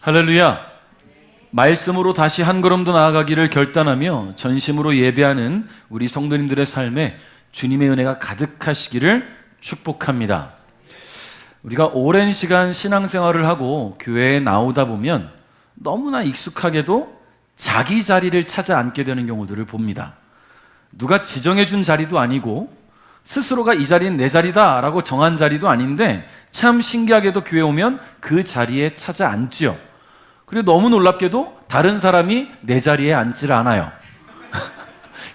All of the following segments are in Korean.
할렐루야. 말씀으로 다시 한 걸음 더 나아가기를 결단하며 전심으로 예배하는 우리 성도님들의 삶에 주님의 은혜가 가득하시기를 축복합니다. 우리가 오랜 시간 신앙생활을 하고 교회에 나오다 보면 너무나 익숙하게도 자기 자리를 찾아 앉게 되는 경우들을 봅니다. 누가 지정해 준 자리도 아니고 스스로가 이 자리는 내 자리다 라고 정한 자리도 아닌데 참 신기하게도 교회 오면 그 자리에 찾아 앉지요. 그리고 너무 놀랍게도 다른 사람이 내 자리에 앉지를 않아요.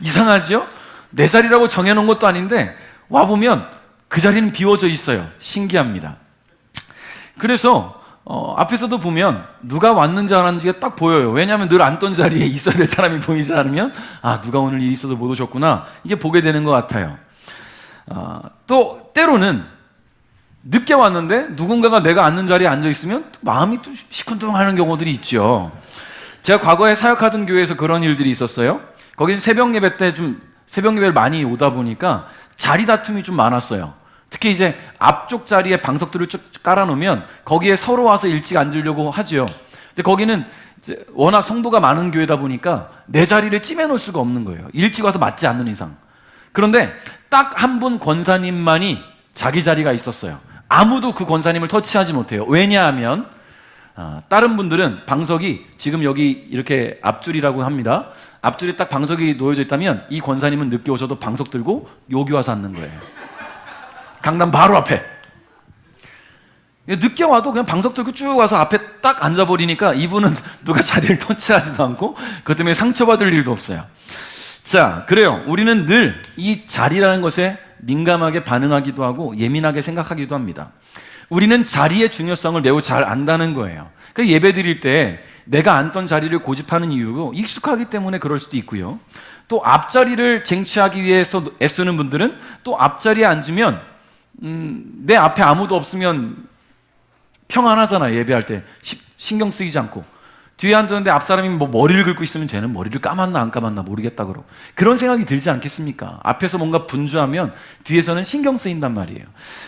이상하지요? 내 자리라고 정해놓은 것도 아닌데 와보면 그 자리는 비워져 있어요. 신기합니다. 그래서 앞에서도 보면 누가 왔는지 안 왔는지가 딱 보여요. 왜냐하면 늘 앉던 자리에 있어야 될 사람이 보이지 않으면 누가 오늘 일이 있어서 못 오셨구나, 이게 보게 되는 것 같아요. 또 때로는 늦게 왔는데 누군가가 내가 앉는 자리에 앉아있으면 마음이 또 시큰둥하는 경우들이 있죠. 제가 과거에 사역하던 교회에서 그런 일들이 있었어요. 거기는 새벽 예배 때 좀 새벽 예배를 많이 오다 보니까 자리 다툼이 좀 많았어요. 특히 이제 앞쪽 자리에 방석들을 쭉 깔아놓으면 거기에 서로 와서 일찍 앉으려고 하죠. 근데 거기는 이제 워낙 성도가 많은 교회다 보니까 내 자리를 찜해놓을 수가 없는 거예요. 일찍 와서 맞지 않는 이상. 그런데 딱 한 분 권사님만이 자기 자리가 있었어요. 아무도 그 권사님을 터치하지 못해요. 왜냐하면 다른 분들은 방석이 지금 여기 이렇게 앞줄이라고 합니다. 앞줄에 딱 방석이 놓여져 있다면 이 권사님은 늦게 오셔도 방석 들고 여기 와서 앉는 거예요. 강단 바로 앞에. 늦게 와도 그냥 방석 들고 쭉 와서 앞에 딱 앉아버리니까 이분은 누가 자리를 터치하지도 않고 그것 때문에 상처받을 일도 없어요. 자, 그래요. 우리는 늘 이 자리라는 것에 민감하게 반응하기도 하고 예민하게 생각하기도 합니다. 우리는 자리의 중요성을 매우 잘 안다는 거예요. 그러니까 예배 드릴 때 내가 앉던 자리를 고집하는 이유로 익숙하기 때문에 그럴 수도 있고요. 또 앞자리를 쟁취하기 위해서 애쓰는 분들은 또 앞자리에 앉으면 내 앞에 아무도 없으면 평안하잖아요. 예배할 때 신경 쓰이지 않고. 뒤에 앉았는데 앞사람이 뭐 머리를 긁고 있으면 쟤는 머리를 감았나 안 감았나 모르겠다 그러고 그런 생각이 들지 않겠습니까? 앞에서 뭔가 분주하면 뒤에서는 신경 쓰인단 말이에요.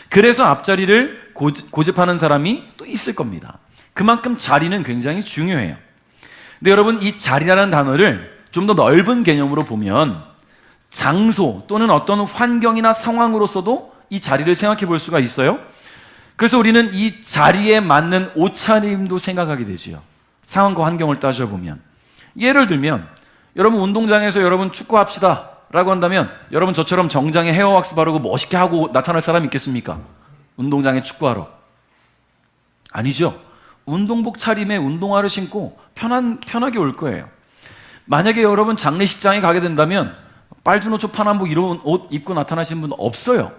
그래서 앞자리를 고집하는 사람이 또 있을 겁니다. 그만큼 자리는 굉장히 중요해요. 근데 여러분, 이 자리라는 단어를 좀 더 넓은 개념으로 보면 장소 또는 어떤 환경이나 상황으로서도 이 자리를 생각해 볼 수가 있어요. 그래서 우리는 이 자리에 맞는 옷차림도 생각하게 되지요. 상황과 환경을 따져보면. 예를 들면 여러분 운동장에서 여러분 축구합시다 라고 한다면 여러분 저처럼 정장에 헤어 왁스 바르고 멋있게 하고 나타날 사람 있겠습니까? 운동장에 축구하러. 아니죠. 운동복 차림에 운동화를 신고 편하게 올 거예요. 만약에 여러분 장례식장에 가게 된다면 빨주노초 파남복 이런 옷 입고 나타나시는 분 없어요.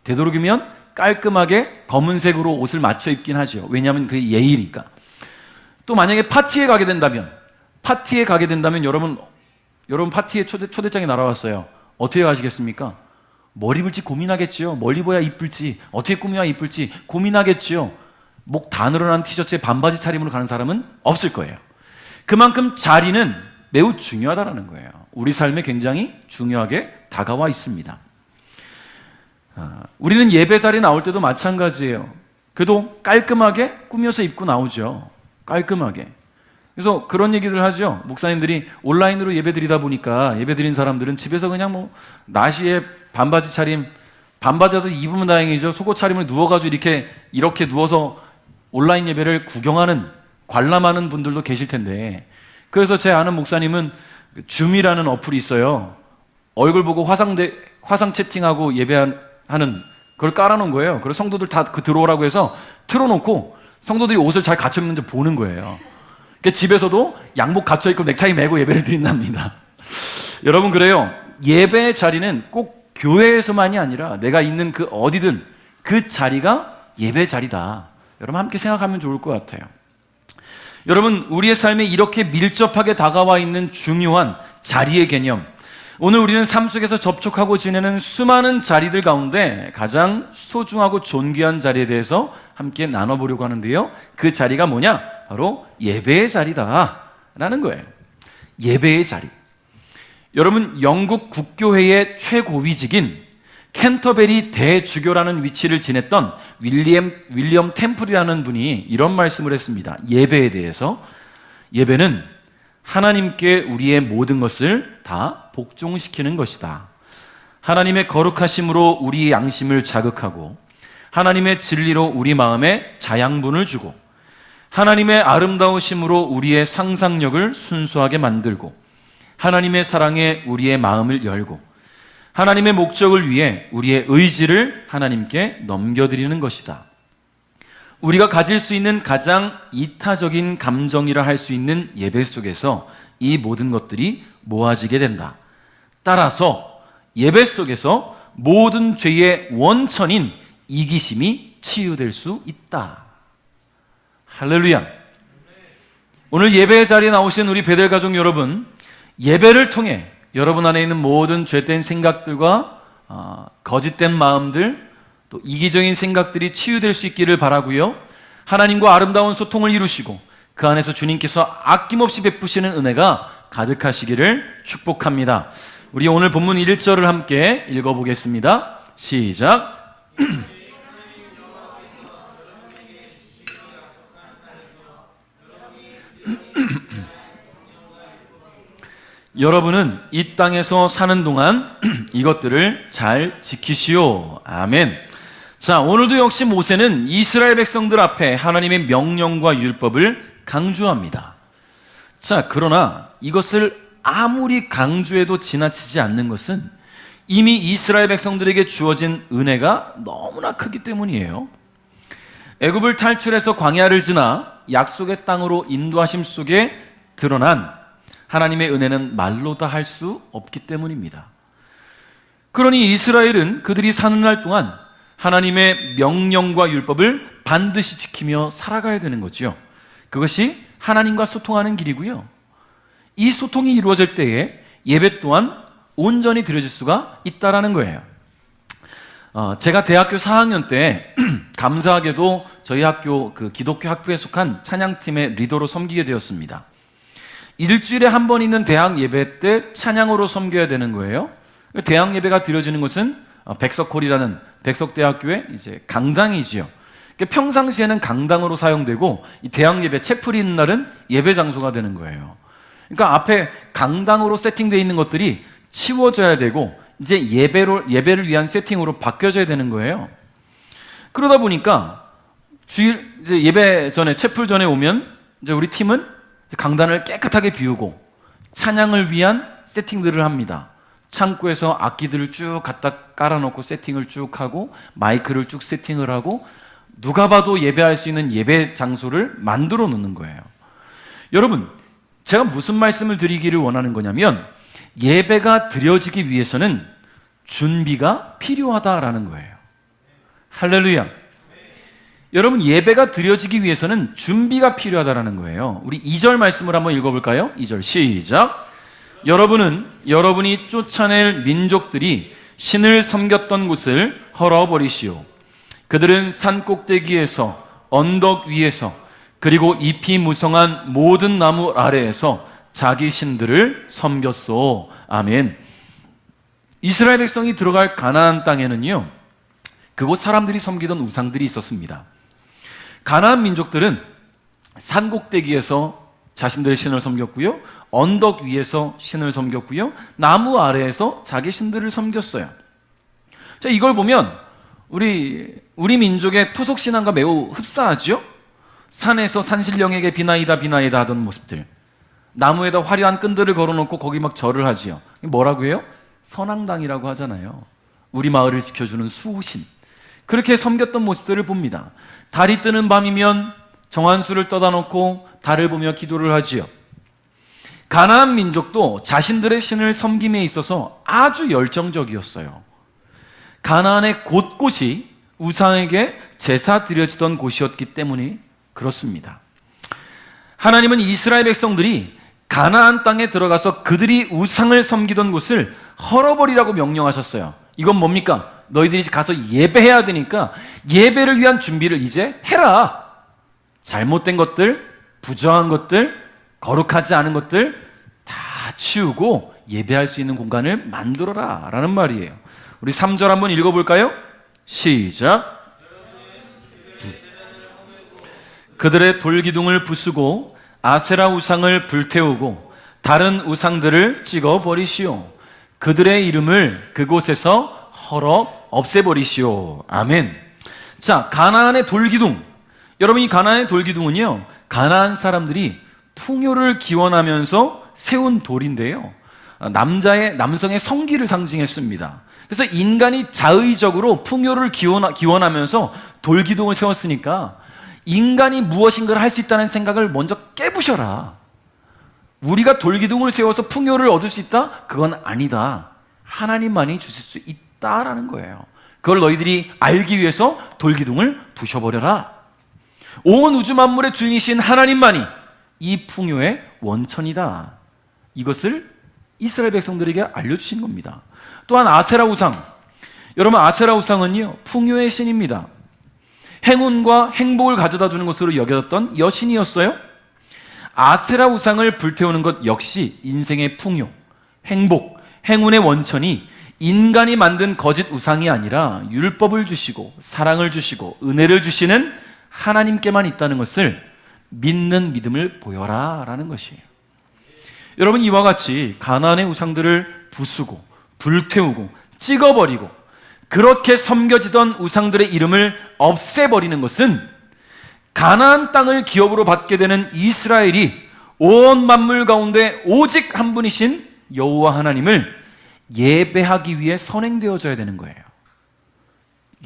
되도록이면 깔끔하게 검은색으로 옷을 맞춰 입긴 하죠. 왜냐하면 그게 예의니까. 또 만약에 파티에 가게 된다면 여러분 파티에 초대장이 날아왔어요. 어떻게 가시겠습니까? 뭘 입을지 고민하겠지요. 뭘 입어야 이쁠지, 어떻게 꾸며야 이쁠지 고민하겠지요. 목 다 늘어난 티셔츠에 반바지 차림으로 가는 사람은 없을 거예요. 그만큼 자리는 매우 중요하다는 거예요. 우리 삶에 굉장히 중요하게 다가와 있습니다. 우리는 예배 자리에 나올 때도 마찬가지예요. 그래도 깔끔하게 꾸며서 입고 나오죠. 깔끔하게. 그래서 그런 얘기들 하죠. 목사님들이 온라인으로 예배 드리다 보니까 예배 드린 사람들은 집에서 그냥 뭐 나시에 반바지 차림, 반바지라도 입으면 다행이죠. 속옷 차림을 누워가지고 이렇게 누워서 온라인 예배를 구경하는, 관람하는 분들도 계실 텐데, 그래서 제 아는 목사님은 줌이라는 어플이 있어요. 얼굴 보고 화상 채팅하고 예배하는 그걸 깔아놓은 거예요. 그래서 성도들 다 들어오라고 해서 틀어놓고 성도들이 옷을 잘 갖춰 입는지 보는 거예요. 그러니까 집에서도 양복 갖춰 입고 넥타이 매고 예배를 드린답니다. 여러분, 그래요. 예배의 자리는 꼭 교회에서만이 아니라 내가 있는 그 어디든 그 자리가 예배 자리다. 여러분 함께 생각하면 좋을 것 같아요. 여러분, 우리의 삶에 이렇게 밀접하게 다가와 있는 중요한 자리의 개념, 오늘 우리는 삶 속에서 접촉하고 지내는 수많은 자리들 가운데 가장 소중하고 존귀한 자리에 대해서 함께 나눠보려고 하는데요. 그 자리가 뭐냐? 바로 예배의 자리다라는 거예요. 예배의 자리. 여러분, 영국 국교회의 최고위직인 캔터베리 대주교라는 위치를 지냈던 윌리엄 템플이라는 분이 이런 말씀을 했습니다. 예배에 대해서. 예배는 하나님께 우리의 모든 것을 다 복종시키는 것이다. 하나님의 거룩하심으로 우리 양심을 자극하고 하나님의 진리로 우리 마음에 자양분을 주고 하나님의 아름다우심으로 우리의 상상력을 순수하게 만들고 하나님의 사랑에 우리의 마음을 열고 하나님의 목적을 위해 우리의 의지를 하나님께 넘겨드리는 것이다. 우리가 가질 수 있는 가장 이타적인 감정이라 할 수 있는 예배 속에서 이 모든 것들이 모아지게 된다. 따라서 예배 속에서 모든 죄의 원천인 이기심이 치유될 수 있다. 할렐루야. 오늘 예배의 자리에 나오신 우리 베델 가족 여러분, 예배를 통해 여러분 안에 있는 모든 죄된 생각들과 거짓된 마음들, 또 이기적인 생각들이 치유될 수 있기를 바라고요. 하나님과 아름다운 소통을 이루시고 그 안에서 주님께서 아낌없이 베푸시는 은혜가 가득하시기를 축복합니다. 우리 오늘 본문 1절을 함께 읽어보겠습니다. 시작. 여러분은 이 땅에서 사는 동안 이것들을 잘 지키시오. 아멘. 자, 오늘도 역시 모세는 이스라엘 백성들 앞에 하나님의 명령과 율법을 강조합니다. 자, 그러나 이것을 아무리 강조해도 지나치지 않는 것은 이미 이스라엘 백성들에게 주어진 은혜가 너무나 크기 때문이에요. 애굽을 탈출해서 광야를 지나 약속의 땅으로 인도하심 속에 드러난 하나님의 은혜는 말로 다 할 수 없기 때문입니다. 그러니 이스라엘은 그들이 사는 날 동안 하나님의 명령과 율법을 반드시 지키며 살아가야 되는 거죠. 그것이 하나님과 소통하는 길이고요. 이 소통이 이루어질 때에 예배 또한 온전히 드려질 수가 있다라는 거예요. 제가 대학교 4학년 때 감사하게도 저희 학교 그 기독교 학부에 속한 찬양팀의 리더로 섬기게 되었습니다. 일주일에 한 번 있는 대학 예배 때 찬양으로 섬겨야 되는 거예요. 대학 예배가 드려지는 것은 백석홀이라는 백석대학교의 이제 강당이지요. 평상시에는 강당으로 사용되고 이 대학 예배 채플이 있는 날은 예배 장소가 되는 거예요. 그러니까 앞에 강당으로 세팅되어 있는 것들이 치워져야 되고 이제 예배를 위한 세팅으로 바뀌어져야 되는 거예요. 그러다 보니까 주일 이제 예배 전에 채플 전에 오면 이제 우리 팀은 강단을 깨끗하게 비우고 찬양을 위한 세팅들을 합니다. 창고에서 악기들을 쭉 갖다 깔아놓고 세팅을 쭉 하고 마이크를 쭉 세팅을 하고 누가 봐도 예배할 수 있는 예배 장소를 만들어 놓는 거예요. 여러분, 제가 무슨 말씀을 드리기를 원하는 거냐면 예배가 드려지기 위해서는 준비가 필요하다라는 거예요. 할렐루야. 여러분, 예배가 드려지기 위해서는 준비가 필요하다라는 거예요. 우리 2절 말씀을 한번 읽어볼까요? 2절 시작. 여러분은 여러분이 쫓아낼 민족들이 신을 섬겼던 곳을 헐어버리시오. 그들은 산 꼭대기에서 언덕 위에서 그리고 잎이 무성한 모든 나무 아래에서 자기 신들을 섬겼소. 아멘. 이스라엘 백성이 들어갈 가나안 땅에는요, 그곳 사람들이 섬기던 우상들이 있었습니다. 가나안 민족들은 산 꼭대기에서 자신들의 신을 섬겼고요, 언덕 위에서 신을 섬겼고요, 나무 아래에서 자기 신들을 섬겼어요. 자, 이걸 보면 우리 민족의 토속 신앙과 매우 흡사하죠. 산에서 산신령에게 비나이다 비나이다 하던 모습들, 나무에다 화려한 끈들을 걸어놓고 거기 막 절을 하지요. 뭐라고 해요? 선앙당이라고 하잖아요. 우리 마을을 지켜주는 수호신. 그렇게 섬겼던 모습들을 봅니다. 달이 뜨는 밤이면 정한수를 떠다 놓고 달을 보며 기도를 하지요. 가나안 민족도 자신들의 신을 섬김에 있어서 아주 열정적이었어요. 가나안의 곳곳이 우상에게 제사 드려지던 곳이었기 때문이 그렇습니다. 하나님은 이스라엘 백성들이 가나안 땅에 들어가서 그들이 우상을 섬기던 곳을 헐어버리라고 명령하셨어요. 이건 뭡니까? 너희들이 가서 예배해야 되니까 예배를 위한 준비를 이제 해라. 잘못된 것들, 부정한 것들, 거룩하지 않은 것들 다 치우고 예배할 수 있는 공간을 만들어라 라는 말이에요. 우리 3절 한번 읽어볼까요? 시작. 그들의 돌기둥을 부수고 아세라 우상을 불태우고 다른 우상들을 찍어버리시오. 그들의 이름을 그곳에서 헐업 없애버리시오. 아멘. 자, 가나안의 돌기둥. 여러분, 이 가나안의 돌기둥은요, 가나안 사람들이 풍요를 기원하면서 세운 돌인데요, 남성의 성기를 상징했습니다. 그래서 인간이 자의적으로 풍요를 기원하면서 돌기둥을 세웠으니까 인간이 무엇인가를 할 수 있다는 생각을 먼저 깨부셔라. 우리가 돌기둥을 세워서 풍요를 얻을 수 있다? 그건 아니다. 하나님만이 주실 수 있다라는 거예요. 그걸 너희들이 알기 위해서 돌기둥을 부셔버려라. 온 우주 만물의 주인이신 하나님만이 이 풍요의 원천이다. 이것을 이스라엘 백성들에게 알려주신 겁니다. 또한 아세라 우상. 여러분, 아세라 우상은요, 풍요의 신입니다. 행운과 행복을 가져다 주는 것으로 여겨졌던 여신이었어요. 아세라 우상을 불태우는 것 역시 인생의 풍요, 행복, 행운의 원천이 인간이 만든 거짓 우상이 아니라 율법을 주시고 사랑을 주시고 은혜를 주시는 하나님께만 있다는 것을 믿는 믿음을 보여라 라는 것이에요. 여러분, 이와 같이 가나안의 우상들을 부수고 불태우고 찍어버리고 그렇게 섬겨지던 우상들의 이름을 없애버리는 것은 가나안 땅을 기업으로 받게 되는 이스라엘이 온 만물 가운데 오직 한 분이신 여호와 하나님을 예배하기 위해 선행되어져야 되는 거예요.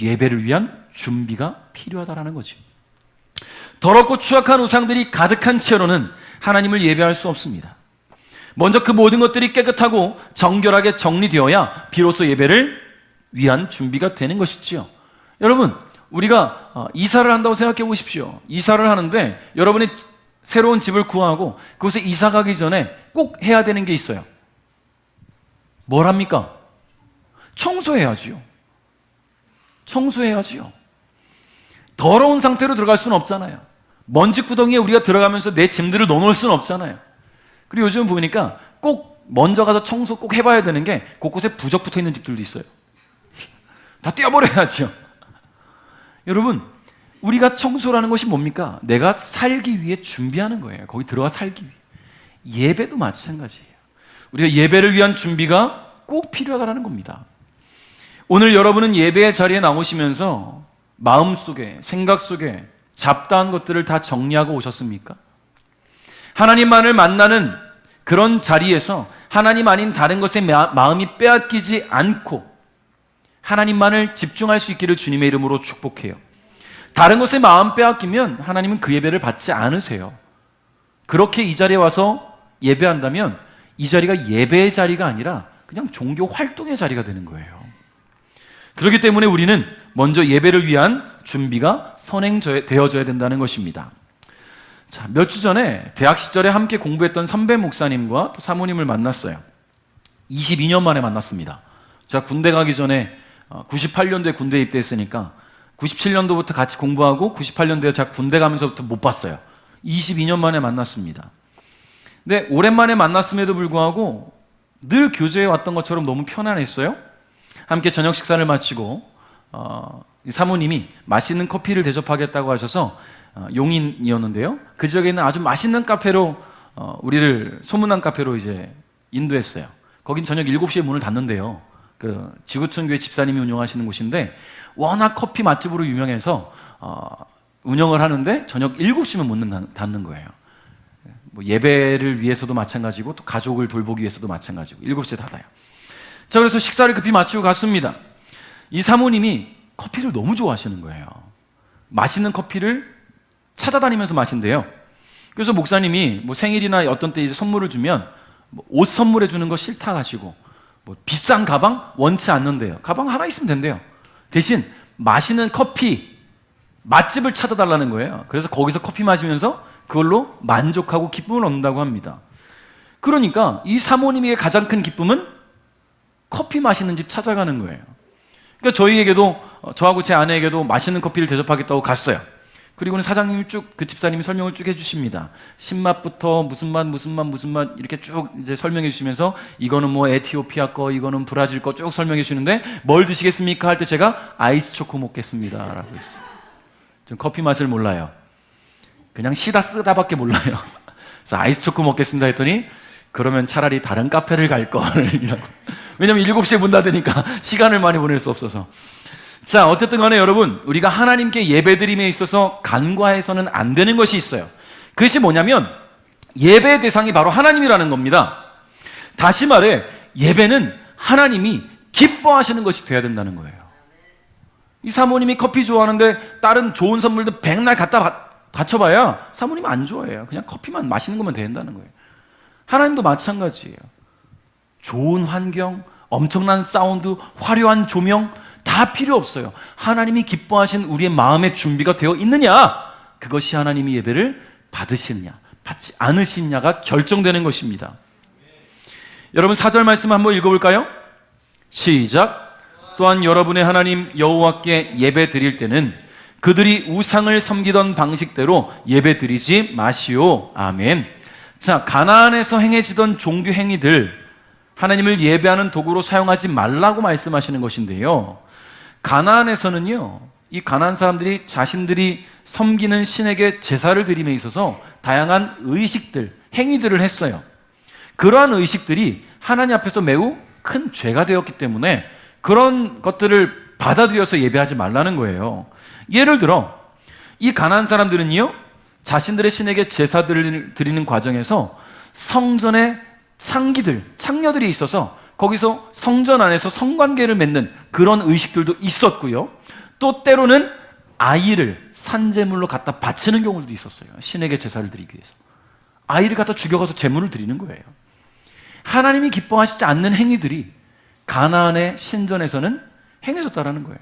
예배를 위한 준비가 필요하다는 거죠. 더럽고 추악한 우상들이 가득한 채로는 하나님을 예배할 수 없습니다. 먼저 그 모든 것들이 깨끗하고 정결하게 정리되어야 비로소 예배를 위한 준비가 되는 것이지요. 여러분, 우리가 이사를 한다고 생각해 보십시오. 이사를 하는데 여러분이 새로운 집을 구하고 그곳에 이사 가기 전에 꼭 해야 되는 게 있어요. 뭘 합니까? 청소해야지요. 청소해야지요. 더러운 상태로 들어갈 수는 없잖아요. 먼지 구덩이에 우리가 들어가면서 내 짐들을 넣어놓을 수는 없잖아요. 그리고 요즘 보니까 꼭 먼저 가서 청소 꼭 해봐야 되는 게 곳곳에 부적 붙어 있는 집들도 있어요. 다 떼어버려야죠. 여러분, 우리가 청소라는 것이 뭡니까? 내가 살기 위해 준비하는 거예요. 거기 들어가 살기 위해. 예배도 마찬가지예요. 우리가 예배를 위한 준비가 꼭 필요하다는 겁니다. 오늘 여러분은 예배의 자리에 나오시면서 마음속에, 생각 속에 잡다한 것들을 다 정리하고 오셨습니까? 하나님만을 만나는 그런 자리에서 하나님 아닌 다른 것에 마음이 빼앗기지 않고 하나님만을 집중할 수 있기를 주님의 이름으로 축복해요. 다른 것에 마음 빼앗기면 하나님은 그 예배를 받지 않으세요. 그렇게 이 자리에 와서 예배한다면 이 자리가 예배의 자리가 아니라 그냥 종교 활동의 자리가 되는 거예요. 그렇기 때문에 우리는 먼저 예배를 위한 준비가 선행되어져야 된다는 것입니다. 자, 몇 주 전에 대학 시절에 함께 공부했던 선배 목사님과 또 사모님을 만났어요. 22년 만에 만났습니다. 제가 군대 가기 전에 98년도에 군대에 입대했으니까 97년도부터 같이 공부하고 98년도에 제가 군대 가면서부터 못 봤어요. 22년 만에 만났습니다. 근데 오랜만에 만났음에도 불구하고 늘 교제해 왔던 것처럼 너무 편안했어요. 함께 저녁 식사를 마치고 사모님이 맛있는 커피를 대접하겠다고 하셔서 용인이었는데요. 그 지역에 있는 아주 맛있는 카페로 우리를 소문난 카페로 이제 인도했어요. 거긴 저녁 7시에 문을 닫는데요. 그 지구촌교회 집사님이 운영하시는 곳인데 워낙 커피 맛집으로 유명해서 운영을 하는데 저녁 7시면 문을 닫는 거예요. 뭐 예배를 위해서도 마찬가지고 또 가족을 돌보기 위해서도 마찬가지고 7시에 닫아요. 자, 그래서 식사를 급히 마치고 갔습니다. 이 사모님이 커피를 너무 좋아하시는 거예요. 맛있는 커피를 찾아다니면서 마신대요. 그래서 목사님이 뭐 생일이나 어떤 때 이제 선물을 주면 뭐 옷 선물해 주는 거 싫다 하시고 뭐 비싼 가방 원치 않는데요. 가방 하나 있으면 된대요. 대신 맛있는 커피 맛집을 찾아달라는 거예요. 그래서 거기서 커피 마시면서 그걸로 만족하고 기쁨을 얻는다고 합니다. 그러니까 이 사모님에게 가장 큰 기쁨은 커피 마시는 집 찾아가는 거예요. 그러니까 저희에게도, 저하고 제 아내에게도 맛있는 커피를 대접하겠다고 갔어요. 그리고는 사장님이 그 집사님이 설명을 쭉 해주십니다. 신맛부터 무슨 맛 이렇게 쭉 이제 설명해 주시면서 이거는 뭐 에티오피아 거, 이거는 브라질 거 쭉 설명해 주시는데 뭘 드시겠습니까? 할 때 제가 아이스 초코 먹겠습니다. 라고 했어요. 전 커피 맛을 몰라요. 그냥 시다 쓰다밖에 몰라요. 그래서 아이스 초코 먹겠습니다 했더니 그러면 차라리 다른 카페를 갈 걸. 왜냐면 7시에 문 닫으니까 시간을 많이 보낼 수 없어서. 자, 어쨌든 간에 여러분, 우리가 하나님께 예배드림에 있어서 간과해서는 안 되는 것이 있어요. 그것이 뭐냐면 예배의 대상이 바로 하나님이라는 겁니다. 다시 말해 예배는 하나님이 기뻐하시는 것이 돼야 된다는 거예요. 이 사모님이 커피 좋아하는데 다른 좋은 선물도 백날 갖다 바쳐봐야 사모님 안 좋아해요. 그냥 커피만 마시는 것만 된다는 거예요. 하나님도 마찬가지예요. 좋은 환경, 엄청난 사운드, 화려한 조명 다 필요 없어요. 하나님이 기뻐하신 우리의 마음의 준비가 되어 있느냐, 그것이 하나님이 예배를 받으시느냐 받지 않으시느냐가 결정되는 것입니다. 여러분 4절 말씀 한번 읽어볼까요? 시작. 또한 여러분의 하나님 여호와께 예배 드릴 때는 그들이 우상을 섬기던 방식대로 예배 드리지 마시오. 아멘. 자, 가나안에서 행해지던 종교 행위들 하나님을 예배하는 도구로 사용하지 말라고 말씀하시는 것인데요, 가나안에서는요, 이 가나안 사람들이 자신들이 섬기는 신에게 제사를 드림에 있어서 다양한 의식들, 행위들을 했어요. 그러한 의식들이 하나님 앞에서 매우 큰 죄가 되었기 때문에 그런 것들을 받아들여서 예배하지 말라는 거예요. 예를 들어 이 가나안 사람들은요, 자신들의 신에게 제사들을 드리는 과정에서 성전에 창녀들이 있어서 거기서 성전 안에서 성관계를 맺는 그런 의식들도 있었고요. 또 때로는 아이를 산제물로 갖다 바치는 경우도 있었어요. 신에게 제사를 드리기 위해서 아이를 갖다 죽여가서 제물을 드리는 거예요. 하나님이 기뻐하시지 않는 행위들이 가나안의 신전에서는 행해졌다라는 거예요.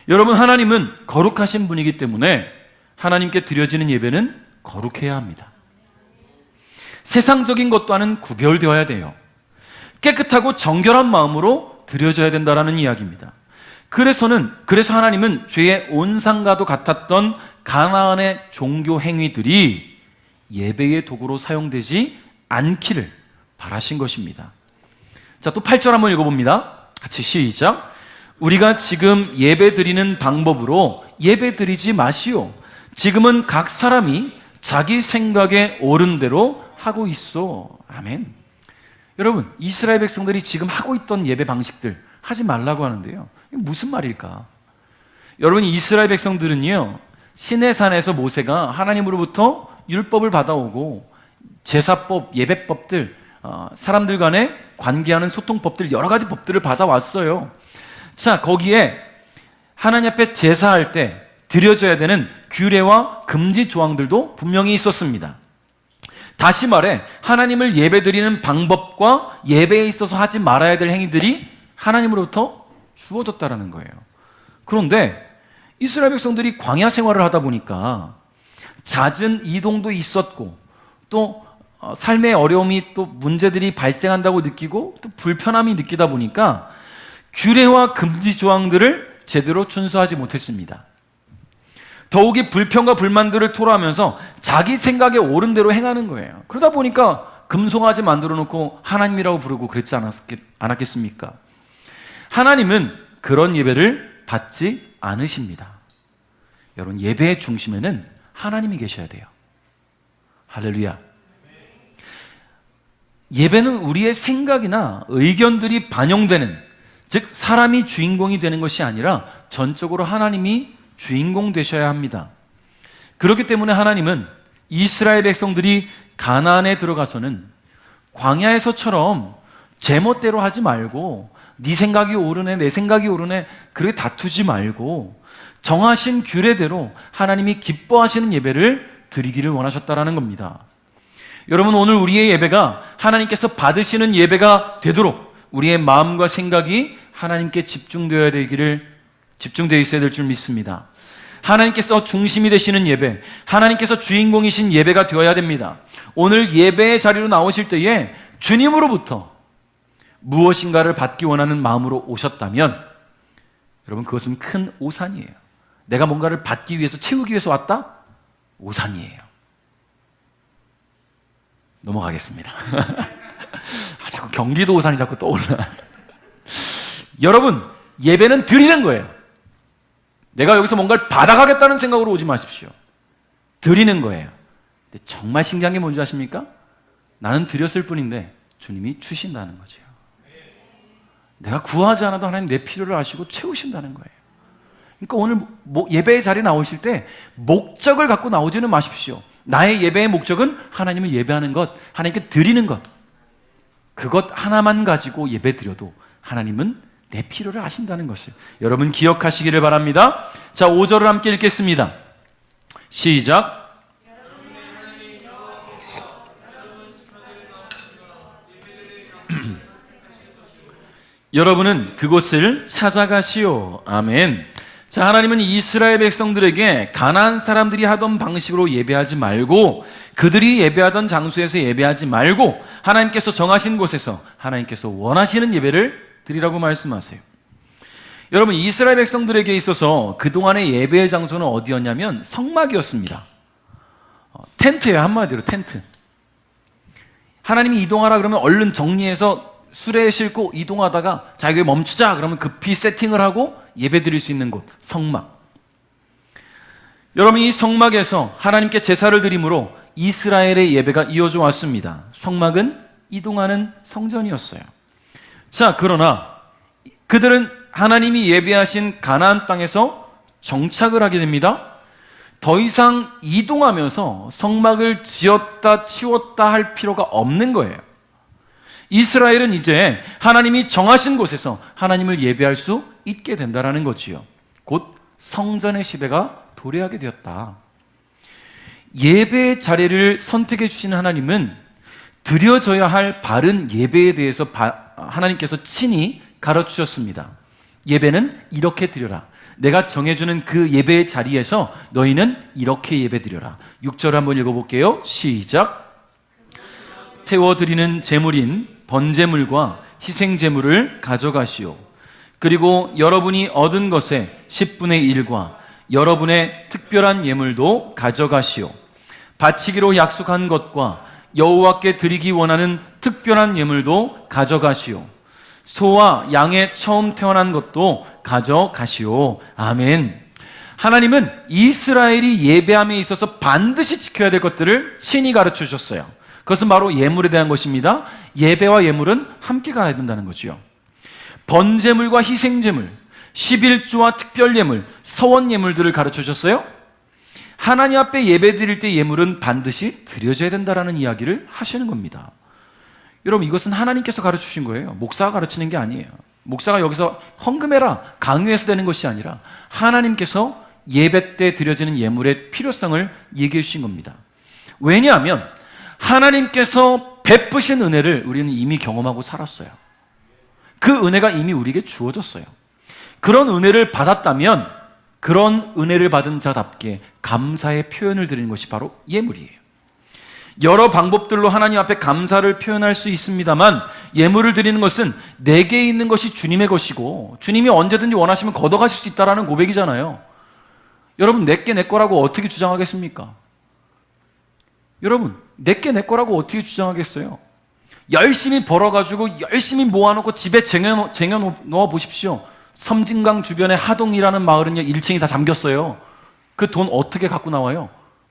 여러분, 하나님은 거룩하신 분이기 때문에 하나님께 드려지는 예배는 거룩해야 합니다. 세상적인 것과는 구별되어야 돼요. 깨끗하고 정결한 마음으로 드려져야 된다는 이야기입니다. 그래서 하나님은 죄의 온상과도 같았던 가나안의 종교 행위들이 예배의 도구로 사용되지 않기를 바라신 것입니다. 자, 또 8절 한번 읽어봅니다. 같이 시작. 우리가 지금 예배 드리는 방법으로 예배 드리지 마시오. 지금은 각 사람이 자기 생각에 옳은 대로 하고 있어. 아멘. 여러분, 이스라엘 백성들이 지금 하고 있던 예배 방식들 하지 말라고 하는데요, 이게 무슨 말일까? 여러분, 이스라엘 백성들은요, 시내산에서 모세가 하나님으로부터 율법을 받아오고 제사법, 예배법들, 사람들 간에 관계하는 소통법들, 여러 가지 법들을 받아왔어요. 자, 거기에 하나님 앞에 제사할 때 드려져야 되는 규례와 금지 조항들도 분명히 있었습니다. 다시 말해 하나님을 예배드리는 방법과 예배에 있어서 하지 말아야 될 행위들이 하나님으로부터 주어졌다라는 거예요. 그런데 이스라엘 백성들이 광야 생활을 하다 보니까 잦은 이동도 있었고 또 삶의 어려움이 또 문제들이 발생한다고 느끼고 또 불편함이 느끼다 보니까 규례와 금지 조항들을 제대로 준수하지 못했습니다. 더욱이 불평과 불만들을 토로하면서 자기 생각에 옳은 대로 행하는 거예요. 그러다 보니까 금송아지 만들어 놓고 하나님이라고 부르고 그랬지 않았겠습니까? 하나님은 그런 예배를 받지 않으십니다. 여러분, 예배의 중심에는 하나님이 계셔야 돼요. 할렐루야. 예배는 우리의 생각이나 의견들이 반영되는, 즉 사람이 주인공이 되는 것이 아니라 전적으로 하나님이 주인공 되셔야 합니다. 그렇기 때문에 하나님은 이스라엘 백성들이 가나안에 들어가서는 광야에서처럼 제멋대로 하지 말고 네 생각이 옳으네 내 생각이 옳으네 그렇게 다투지 말고 정하신 규례대로 하나님이 기뻐하시는 예배를 드리기를 원하셨다라는 겁니다. 여러분, 오늘 우리의 예배가 하나님께서 받으시는 예배가 되도록 우리의 마음과 생각이 하나님께 집중되어야 되기를 집중되어 있어야 될 줄 믿습니다. 하나님께서 중심이 되시는 예배, 하나님께서 주인공이신 예배가 되어야 됩니다. 오늘 예배의 자리로 나오실 때에 주님으로부터 무엇인가를 받기 원하는 마음으로 오셨다면 여러분, 그것은 큰 오산이에요. 내가 뭔가를 받기 위해서, 채우기 위해서 왔다? 오산이에요. 넘어가겠습니다. 자꾸 경기도 오산이 자꾸 떠올라. 여러분, 예배는 드리는 거예요. 내가 여기서 뭔가를 받아가겠다는 생각으로 오지 마십시오. 드리는 거예요. 근데 정말 신기한 게 뭔지 아십니까? 나는 드렸을 뿐인데 주님이 주신다는 거죠. 내가 구하지 않아도 하나님 내 필요를 아시고 채우신다는 거예요. 그러니까 오늘 예배의 자리에 나오실 때 목적을 갖고 나오지는 마십시오. 나의 예배의 목적은 하나님을 예배하는 것, 하나님께 드리는 것. 그것 하나만 가지고 예배 드려도 하나님은 내 필요를 아신다는 것을 여러분 기억하시기를 바랍니다. 자, 5절을 함께 읽겠습니다. 시작. 여러분은 그곳을 찾아가시오. 아멘. 자, 하나님은 이스라엘 백성들에게 가나안 사람들이 하던 방식으로 예배하지 말고, 그들이 예배하던 장소에서 예배하지 말고 하나님께서 정하신 곳에서 하나님께서 원하시는 예배를 드리라고 말씀하세요. 여러분, 이스라엘 백성들에게 있어서 그동안의 예배의 장소는 어디였냐면 성막이었습니다. 텐트예요. 한마디로 텐트. 하나님이 이동하라 그러면 얼른 정리해서 수레에 싣고 이동하다가 자, 여기 멈추자 그러면 급히 세팅을 하고 예배 드릴 수 있는 곳, 성막. 여러분, 이 성막에서 하나님께 제사를 드림으로 이스라엘의 예배가 이어져 왔습니다. 성막은 이동하는 성전이었어요. 자, 그러나 그들은 하나님이 예배하신 가나안 땅에서 정착을 하게 됩니다. 더 이상 이동하면서 성막을 지었다 치웠다 할 필요가 없는 거예요. 이스라엘은 이제 하나님이 정하신 곳에서 하나님을 예배할 수 있게 된다는 거지요. 곧 성전의 시대가 도래하게 되었다. 예배의 자리를 선택해 주신 하나님은 드려져야 할 바른 예배에 대해서 하나님께서 친히 가르치셨습니다. 예배는 이렇게 드려라. 내가 정해주는 그 예배의 자리에서 너희는 이렇게 예배 드려라. 6절 한번 읽어볼게요. 시작. 태워드리는 제물인 번제물과 희생제물을 가져가시오. 그리고 여러분이 얻은 것의 10분의 1과 여러분의 특별한 예물도 가져가시오. 바치기로 약속한 것과 여호와께 드리기 원하는 특별한 예물도 가져가시오. 소와 양의 처음 태어난 것도 가져가시오. 아멘. 하나님은 이스라엘이 예배함에 있어서 반드시 지켜야 될 것들을 친히 가르쳐 주셨어요. 그것은 바로 예물에 대한 것입니다. 예배와 예물은 함께 가야 된다는 거죠. 번제물과 희생제물, 11조와 특별예물, 서원예물들을 가르쳐 주셨어요. 하나님 앞에 예배 드릴 때 예물은 반드시 드려져야 된다는 이야기를 하시는 겁니다. 여러분, 이것은 하나님께서 가르쳐 주신 거예요. 목사가 가르치는 게 아니에요. 목사가 여기서 헌금해라, 강요해서 되는 것이 아니라 하나님께서 예배 때 드려지는 예물의 필요성을 얘기해 주신 겁니다. 왜냐하면 하나님께서 베푸신 은혜를 우리는 이미 경험하고 살았어요. 그 은혜가 이미 우리에게 주어졌어요. 그런 은혜를 받았다면 그런 은혜를 받은 자답게 감사의 표현을 드리는 것이 바로 예물이에요. 여러 방법들로 하나님 앞에 감사를 표현할 수 있습니다만 예물을 드리는 것은 내게 있는 것이 주님의 것이고 주님이 언제든지 원하시면 걷어가실 수 있다는 고백이잖아요. 여러분, 내게 내 거라고 어떻게 주장하겠습니까? 여러분, 내게 내 거라고 어떻게 주장하겠어요? 열심히 벌어가지고 열심히 모아놓고 집에 쟁여놓아 보십시오. 섬진강 주변에 하동이라는 마을은요 1층이 다 잠겼어요. 그 돈 어떻게 갖고 나와요?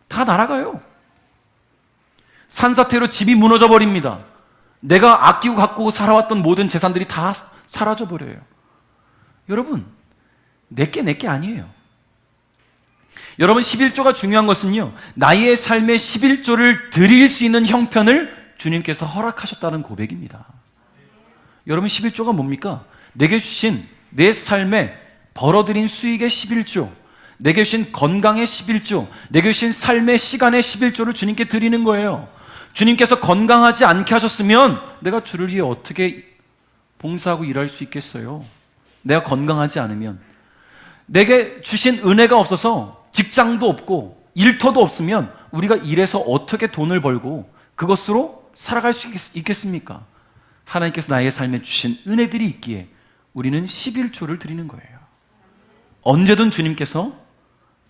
다 날아가요. 산사태로 집이 무너져 버립니다. 내가 아끼고 갖고 살아왔던 모든 재산들이 다 사라져 버려요. 여러분, 내게 아니에요. 여러분, 11조가 중요한 것은요, 나의 삶의 11조를 드릴 수 있는 형편을 주님께서 허락하셨다는 고백입니다. 여러분, 11조가 뭡니까? 내게 주신 내 삶에 벌어들인 수익의 11조, 내게 주신 건강의 11조, 내게 주신 삶의 시간의 11조를 주님께 드리는 거예요. 주님께서 건강하지 않게 하셨으면 내가 주를 위해 어떻게 봉사하고 일할 수 있겠어요? 내가 건강하지 않으면. 내게 주신 은혜가 없어서 직장도 없고 일터도 없으면 우리가 일해서 어떻게 돈을 벌고 그것으로 살아갈 수 있겠습니까? 하나님께서 나의 삶에 주신 은혜들이 있기에 우리는 11조를 드리는 거예요. 언제든 주님께서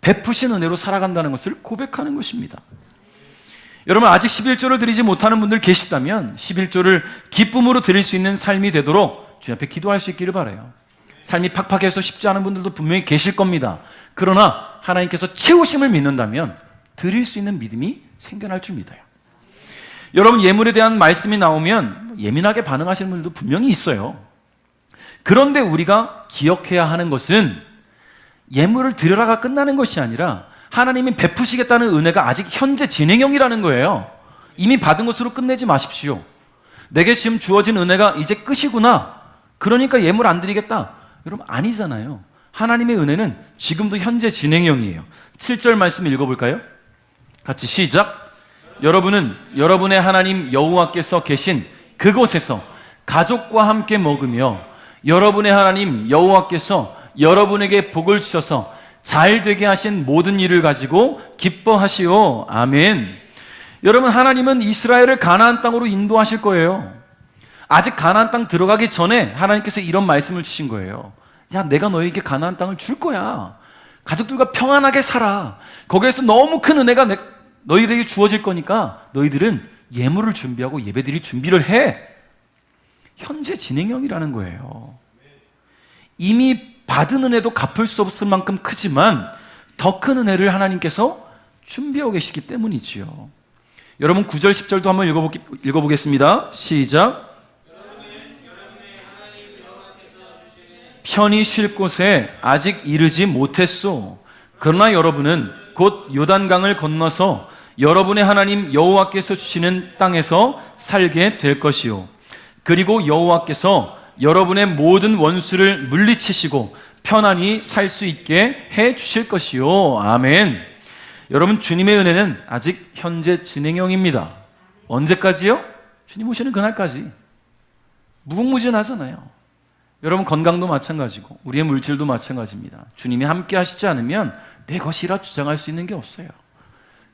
베푸신 은혜로 살아간다는 것을 고백하는 것입니다. 여러분, 아직 11조를 드리지 못하는 분들 계시다면 11조를 기쁨으로 드릴 수 있는 삶이 되도록 주님 앞에 기도할 수 있기를 바라요. 삶이 팍팍해서 쉽지 않은 분들도 분명히 계실 겁니다. 그러나 하나님께서 채우심을 믿는다면 드릴 수 있는 믿음이 생겨날 줄 믿어요. 여러분, 예물에 대한 말씀이 나오면 예민하게 반응하시는 분들도 분명히 있어요. 그런데 우리가 기억해야 하는 것은 예물을 드려라가 끝나는 것이 아니라 하나님이 베푸시겠다는 은혜가 아직 현재 진행형이라는 거예요. 이미 받은 것으로 끝내지 마십시오. 내게 지금 주어진 은혜가 이제 끝이구나, 그러니까 예물 안 드리겠다, 여러분 아니잖아요. 하나님의 은혜는 지금도 현재 진행형이에요. 7절 말씀 읽어볼까요? 같이 시작. 여러분은 여러분의 하나님 여호와께서 계신 그곳에서 가족과 함께 먹으며 여러분의 하나님 여호와께서 여러분에게 복을 주셔서 잘 되게 하신 모든 일을 가지고 기뻐하시오. 아멘. 여러분, 하나님은 이스라엘을 가나안 땅으로 인도하실 거예요. 아직 가나안 땅 들어가기 전에 하나님께서 이런 말씀을 주신 거예요. 야, 내가 너에게 가나안 땅을 줄 거야. 가족들과 평안하게 살아. 거기에서 너무 큰 은혜가 너희들에게 주어질 거니까 너희들은 예물을 준비하고 예배드릴 준비를 해. 현재 진행형이라는 거예요. 이미 받은 은혜도 갚을 수 없을 만큼 크지만 더 큰 은혜를 하나님께서 준비하고 계시기 때문이지요. 여러분, 9절 10절도 한번 읽어보겠습니다. 시작. 편히 쉴 곳에 아직 이르지 못했소. 그러나 여러분은 곧 요단강을 건너서 여러분의 하나님 여호와께서 주시는 땅에서 살게 될 것이요. 그리고 여호와께서 여러분의 모든 원수를 물리치시고 편안히 살 수 있게 해 주실 것이요. 아멘. 여러분, 주님의 은혜는 아직 현재 진행형입니다. 언제까지요? 주님 오시는 그날까지. 무궁무진하잖아요. 여러분, 건강도 마찬가지고 우리의 물질도 마찬가지입니다. 주님이 함께 하시지 않으면 내 것이라 주장할 수 있는 게 없어요.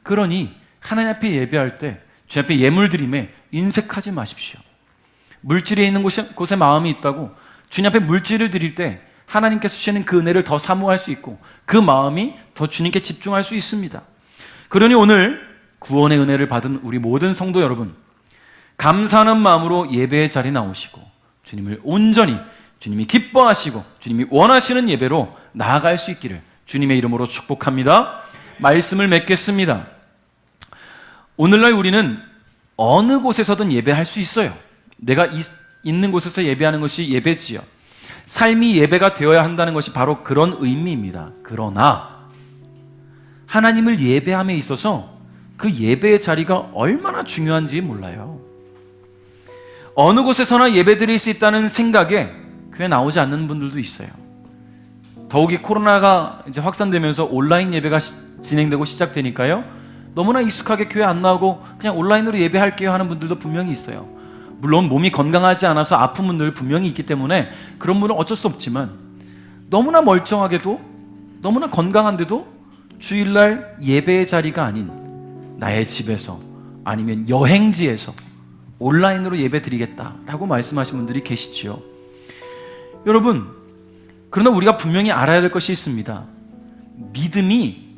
그러니 하나님 앞에 예배할 때 주님 앞에 예물 드림에 인색하지 마십시오. 물질에 있는 곳에 마음이 있다고 주님 앞에 물질을 드릴 때 하나님께서 주시는 그 은혜를 더 사모할 수 있고 그 마음이 더 주님께 집중할 수 있습니다. 그러니 오늘 구원의 은혜를 받은 우리 모든 성도 여러분, 감사하는 마음으로 예배의 자리에 나오시고 주님을 온전히, 주님이 기뻐하시고 주님이 원하시는 예배로 나아갈 수 있기를 주님의 이름으로 축복합니다. 말씀을 맺겠습니다. 오늘날 우리는 어느 곳에서든 예배할 수 있어요. 내가 있는 곳에서 예배하는 것이 예배지요. 삶이 예배가 되어야 한다는 것이 바로 그런 의미입니다. 그러나 하나님을 예배함에 있어서 그 예배의 자리가 얼마나 중요한지 몰라요. 어느 곳에서나 예배드릴 수 있다는 생각에 교회 나오지 않는 분들도 있어요. 더욱이 코로나가 이제 확산되면서 온라인 예배가 진행되고 시작되니까요, 너무나 익숙하게 교회 안 나오고 그냥 온라인으로 예배할게요 하는 분들도 분명히 있어요. 물론 몸이 건강하지 않아서 아픈 분들 분명히 있기 때문에 그런 분은 어쩔 수 없지만, 너무나 멀쩡하게도 너무나 건강한데도 주일날 예배의 자리가 아닌 나의 집에서 아니면 여행지에서 온라인으로 예배 드리겠다라고 말씀하신 분들이 계시지요. 여러분, 그러나 우리가 분명히 알아야 될 것이 있습니다. 믿음이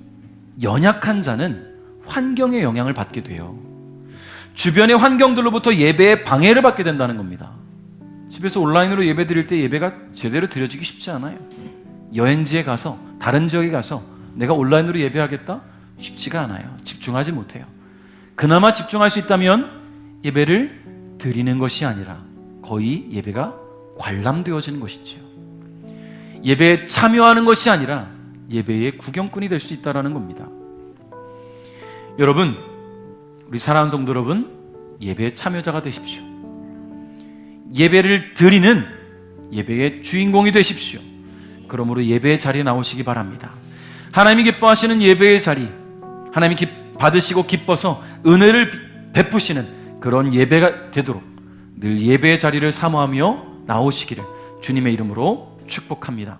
연약한 자는 환경의 영향을 받게 돼요. 주변의 환경들로부터 예배에 방해를 받게 된다는 겁니다. 집에서 온라인으로 예배 드릴 때 예배가 제대로 드려지기 쉽지 않아요. 여행지에 가서, 다른 지역에 가서 내가 온라인으로 예배하겠다? 쉽지가 않아요. 집중하지 못해요. 그나마 집중할 수 있다면 예배를 드리는 것이 아니라 거의 예배가 관람되어지는 것이죠. 예배에 참여하는 것이 아니라 예배의 구경꾼이 될 수 있다는 겁니다. 여러분, 우리 사랑하는 성도 여러분, 예배의 참여자가 되십시오. 예배를 드리는 예배의 주인공이 되십시오. 그러므로 예배의 자리에 나오시기 바랍니다. 하나님이 기뻐하시는 예배의 자리, 하나님이 받으시고 기뻐서 은혜를 베푸시는 그런 예배가 되도록 늘 예배의 자리를 사모하며 나오시기를 주님의 이름으로 축복합니다.